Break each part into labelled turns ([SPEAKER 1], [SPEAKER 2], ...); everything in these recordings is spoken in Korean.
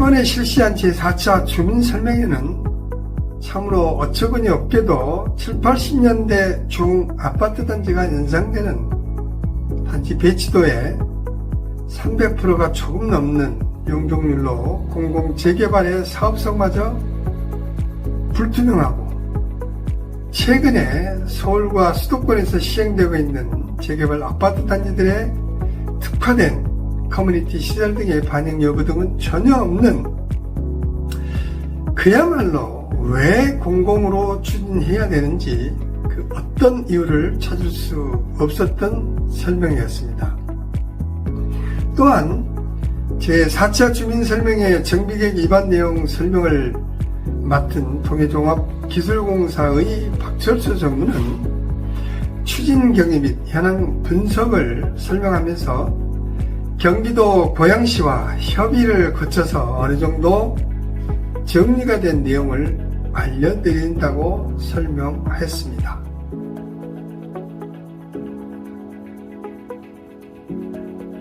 [SPEAKER 1] 이번에 실시한 제4차 주민설명회는 참으로 어처구니 없게도 7, 80년대 중 아파트 단지가 연상되는 단지 배치도의 300%가 조금 넘는 용적률로 공공재개발의 사업성마저 불투명하고, 최근에 서울과 수도권에서 시행되고 있는 재개발 아파트 단지들의 특화된 커뮤니티 시설 등의 반영 여부 등은 전혀 없는, 그야말로 왜 공공으로 추진해야 되는지 그 어떤 이유를 찾을 수 없었던 설명이었습니다. 또한 제4차 주민설명회 정비계획 위반 내용 설명을 맡은 통해종합기술공사의 박철수 전무는 추진 경위 및 현황 분석을 설명하면서 경기도 고양시와 협의를 거쳐서 어느 정도 정리가 된 내용을 알려드린다고 설명하였습니다.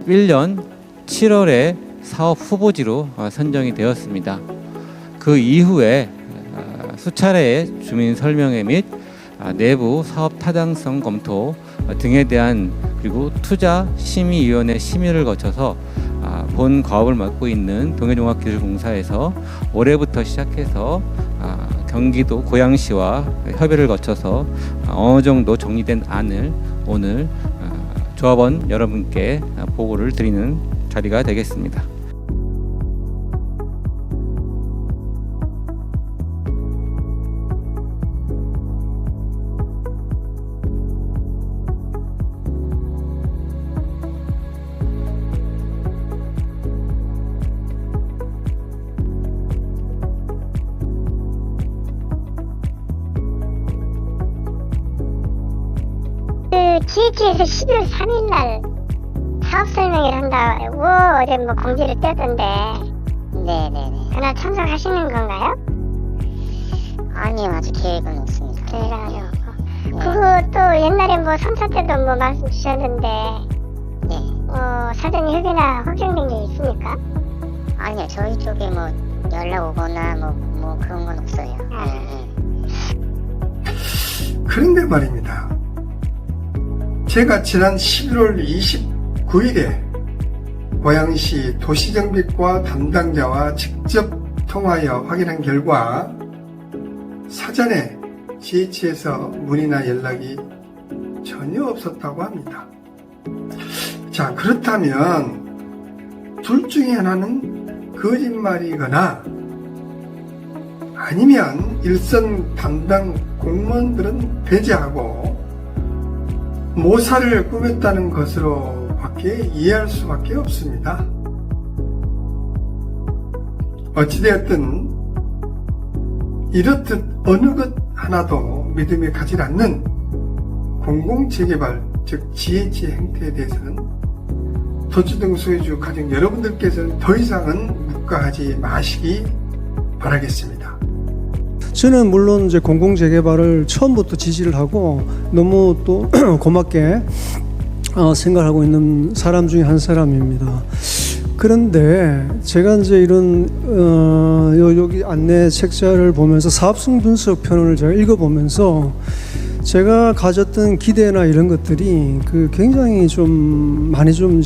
[SPEAKER 2] (1년 7월에) 사업 후보지로 선정이 되었습니다. 그 이후에 수차례의 주민 설명회 및 내부 사업 타당성 검토 등에 대한, 그리고 투자 심의위원회 심의를 거쳐서 본 과업을 맡고 있는 통해종합기술공사에서 올해부터 시작해서 경기도 고양시와 협의를 거쳐서 어느 정도 정리된 안을 오늘 조합원 여러분께 보고를 드리는 자리가 되겠습니다.
[SPEAKER 3] GH에서 11월 3일날 사업 설명회를 한다고 어제 공지를 떼던데.
[SPEAKER 4] 네네네.
[SPEAKER 3] 그날 참석하시는 건가요?
[SPEAKER 4] 아니요, 아직 계획은 없습니다.
[SPEAKER 3] 계획 안 하고.
[SPEAKER 4] 네.
[SPEAKER 3] 그것도 옛날에 3차 때도 말씀 주셨는데,
[SPEAKER 4] 네.
[SPEAKER 3] 사전 협의나 확정된 게 있습니까?
[SPEAKER 4] 아니요, 저희 쪽에 연락 오거나 그런 건 없어요.
[SPEAKER 1] 그런데 말입니다. 제가 지난 11월 29일에 고양시 도시정비과 담당자와 직접 통화하여 확인한 결과 사전에 GH에서 문의나 연락이 전혀 없었다고 합니다. 자, 그렇다면 둘 중에 하나는 거짓말이거나 아니면 일선 담당 공무원들은 배제하고 모사를 꾸몄다는 것으로 밖에 이해할 수밖에 없습니다. 어찌되었든 이렇듯 어느 것 하나도 믿음이 가지 않는 공공재개발, 즉 GH 행태에 대해서는 토지 등 소유주 가정 여러분들께서는 더 이상은 묵과하지 마시기 바라겠습니다.
[SPEAKER 5] 저는 물론 이제 공공재개발을 처음부터 지지를 하고 너무 또 고맙게 생각하고 있는 사람 중에 한 사람입니다. 그런데 제가 이제 이런 여기 안내 책자를 보면서 사업성 분석 편을 제가 읽어보면서 제가 가졌던 기대나 이런 것들이 굉장히 좀 많이 좀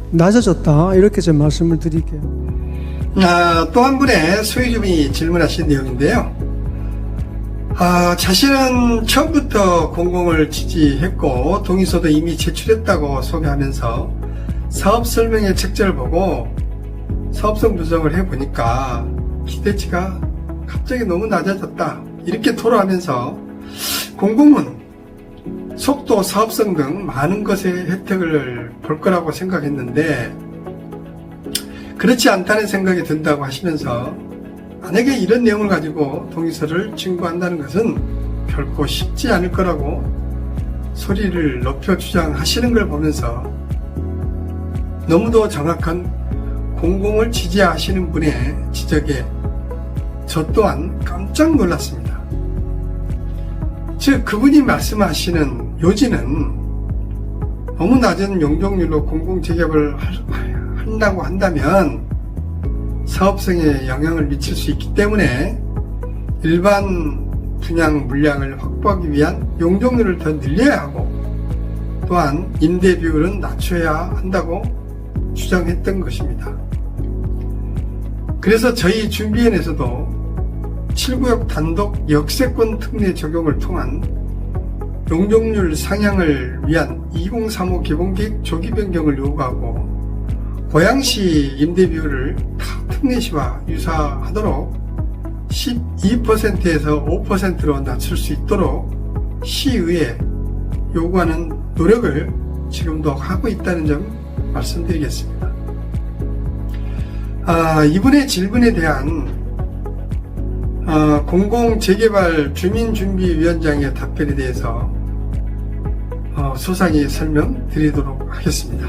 [SPEAKER 5] 낮아졌다, 이렇게 제 말씀을 드릴게요.
[SPEAKER 1] 또 한 분의 소유주분이 질문하신 내용인데요. 자신은 처음부터 공공을 지지했고 동의서도 이미 제출했다고 소개하면서 사업 설명회 책자를 보고 사업성 분석을 해보니까 기대치가 갑자기 너무 낮아졌다, 이렇게 토로하면서 공공은 속도, 사업성 등 많은 것의 혜택을 볼 거라고 생각했는데 그렇지 않다는 생각이 든다고 하시면서, 만약에 이런 내용을 가지고 동의서를 청구한다는 것은 결코 쉽지 않을 거라고 소리를 높여 주장하시는 걸 보면서 너무도 정확한 공공을 지지하시는 분의 지적에 저 또한 깜짝 놀랐습니다. 즉, 그분이 말씀하시는 요지는 너무 낮은 용적률로 공공재개발을 한다고 한다면 사업성에 영향을 미칠 수 있기 때문에 일반 분양 물량을 확보하기 위한 용적률을 더 늘려야 하고 또한 임대 비율은 낮춰야 한다고 주장했던 것입니다. 그래서 저희 준비위원회에서도 7구역 단독 역세권 특례 적용을 통한 용적률 상향을 위한 2035 기본계획 조기 변경을 요구하고 고양시 임대 비율을 타 특례시와 유사하도록 12%에서 5%로 낮출 수 있도록 시의회에 요구하는 노력을 지금도 하고 있다는 점 말씀드리겠습니다. 이분의 질문에 대한 공공재개발 주민준비위원장의 답변에 대해서 소상히 설명드리도록 하겠습니다.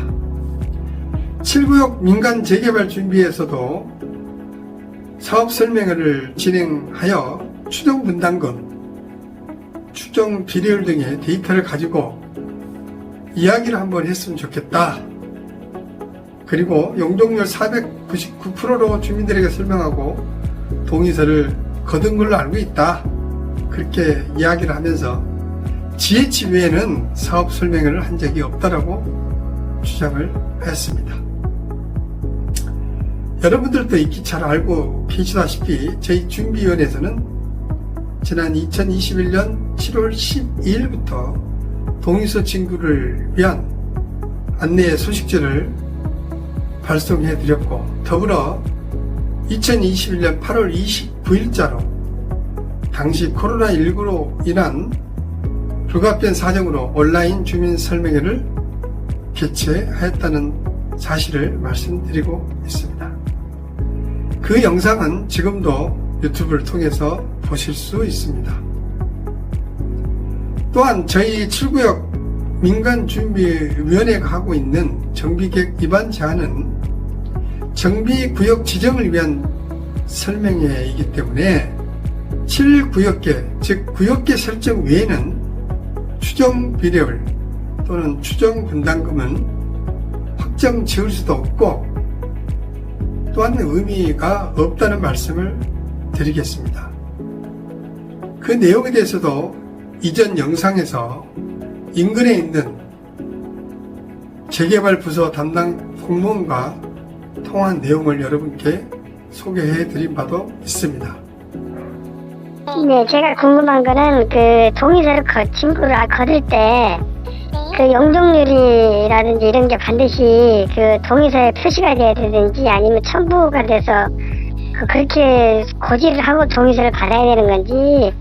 [SPEAKER 1] 7구역 민간재개발준비에서도 사업설명회를 진행하여 추정분담금, 추정비례율 등의 데이터를 가지고 이야기를 한번 했으면 좋겠다. 그리고 용적률 499%로 주민들에게 설명하고 동의서를 거둔 걸로 알고 있다. 그렇게 이야기를 하면서 GH 외에는 사업 설명회를 한 적이 없다라고 주장을 하였습니다. 여러분들도 익히 잘 알고 계시다시피 저희 준비위원회에서는 지난 2021년 7월 12일부터 동의서 진구를 위한 안내 소식지를 발송해 드렸고 더불어 2021년 8월 29일자로 당시 코로나19로 인한 불가피한 사정으로 온라인 주민 설명회를 개최하였다는 사실을 말씀드리고 있습니다. 그 영상은 지금도 유튜브를 통해서 보실 수 있습니다. 또한 저희 7구역 민간준비위원회가 하고 있는 정비계획 위반 제한은 정비구역 지정을 위한 설명회이기 때문에 7구역계, 즉 구역계 설정 외에는 추정 비례율 또는 추정 분담금은 확정 지을 수도 없고 또한 의미가 없다는 말씀을 드리겠습니다. 그 내용에 대해서도 이전 영상에서 인근에 있는 재개발 부서 담당 공무원과 통화한 내용을 여러분께 소개해 드린 바도 있습니다.
[SPEAKER 3] 네, 제가 궁금한 거는 그 동의서를 친구를 거둘 때 그 용적률이라든지 이런 게 반드시 그 동의서에 표시가 돼야 되든지 아니면 첨부가 돼서 그렇게 고지를 하고 동의서를 받아야 되는 건지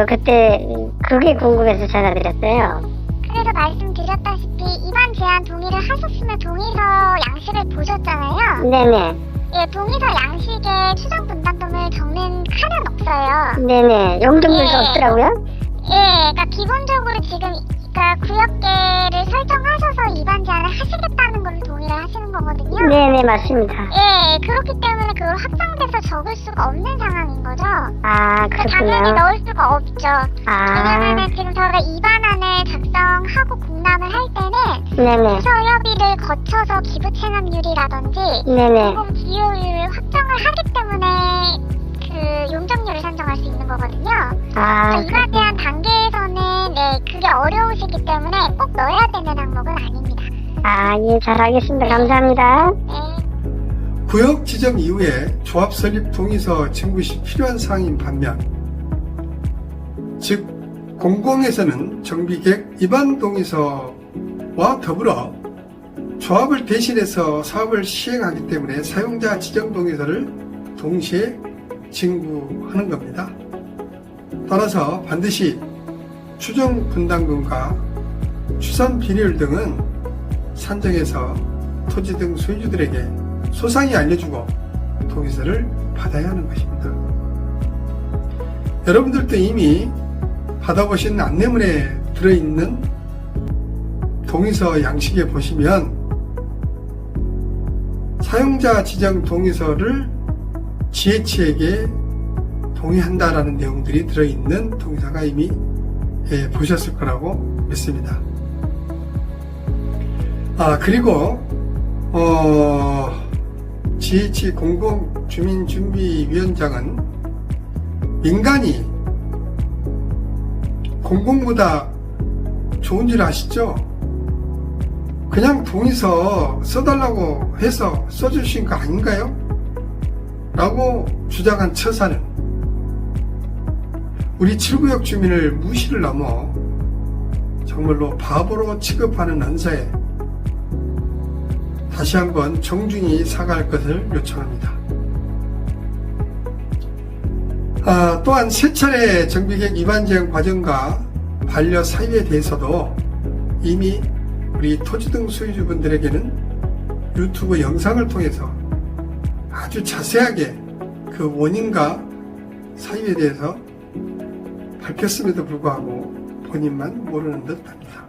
[SPEAKER 3] 그때 그게 궁금해서 전화드렸어요.
[SPEAKER 4] 그래서 말씀드렸다시피 위반 제한 동의를 하셨으면 동의서 양식을 보셨잖아요.
[SPEAKER 3] 네네.
[SPEAKER 4] 예, 동의서 양식에 추정 분담금을 적는 칸은 없어요.
[SPEAKER 3] 네네. 용적률도
[SPEAKER 4] 예.
[SPEAKER 3] 없더라고요.
[SPEAKER 4] 예, 그러니까 기본적으로 지금 구역계를 설정하셔서 위반 제한을 하시겠다는 걸로 동의를 하시는 거거든요.
[SPEAKER 3] 네네, 맞습니다.
[SPEAKER 4] 예, 그렇기 때문에 그걸 확정돼서 적을 수가 없는 상황인 거죠.
[SPEAKER 3] 아,
[SPEAKER 4] 당연히
[SPEAKER 3] 그렇군요.
[SPEAKER 4] 넣을 수가 없죠.
[SPEAKER 3] 아.
[SPEAKER 4] 왜냐면은 지금 저희가 위반안을 작성하고 공람을 할 때는
[SPEAKER 3] 네네.
[SPEAKER 4] 부서협의를 거쳐서 기부 체납률이라든지
[SPEAKER 3] 네네.
[SPEAKER 4] 공공 기여율을 확정을 하기 때문에 그 용적률을 산정할 수 있는 거거든요.
[SPEAKER 3] 아,
[SPEAKER 4] 위반 제한 단계에서는 네, 그게 어려우시기 때문에 꼭 넣어야 되는 항목은 아닙니다.
[SPEAKER 3] 예, 잘 알겠습니다. 감사합니다.
[SPEAKER 4] 네.
[SPEAKER 1] 구역 지정 이후에 조합 설립 동의서 증부 시 필요한 사항인 반면 즉 공공에서는 정비계획 위반 동의서와 더불어 조합을 대신해서 사업을 시행하기 때문에 사용자 지정 동의서를 동시에 징구하는 겁니다. 따라서 반드시 추정 분담금과 추산 비례율 등은 산정해서 토지 등 소유주들에게 소상히 알려주고 동의서를 받아야 하는 것입니다. 여러분들도 이미 받아보신 안내문에 들어있는 동의서 양식에 보시면 사용자 지정 동의서를 GH에게 동의한다라는 내용들이 들어있는 동의서가 이미 보셨을 거라고 믿습니다. GH 공공주민준비위원장은 민간이 공공보다 좋은 줄 아시죠? 그냥 동의서 써달라고 해서 써주신 거 아닌가요? 라고 주장한 처사는 우리 7구역 주민을 무시를 넘어 정말로 바보로 취급하는 언사에 다시 한번 정중히 사과할 것을 요청합니다. 또한 세 차례 정비계획 위반 제한 과정과 반려 사유에 대해서도 이미 우리 토지등 소유주분들에게는 유튜브 영상을 통해서 아주 자세하게 그 원인과 사유에 대해서 밝혔음에도 불구하고 본인만 모르는 듯 합니다.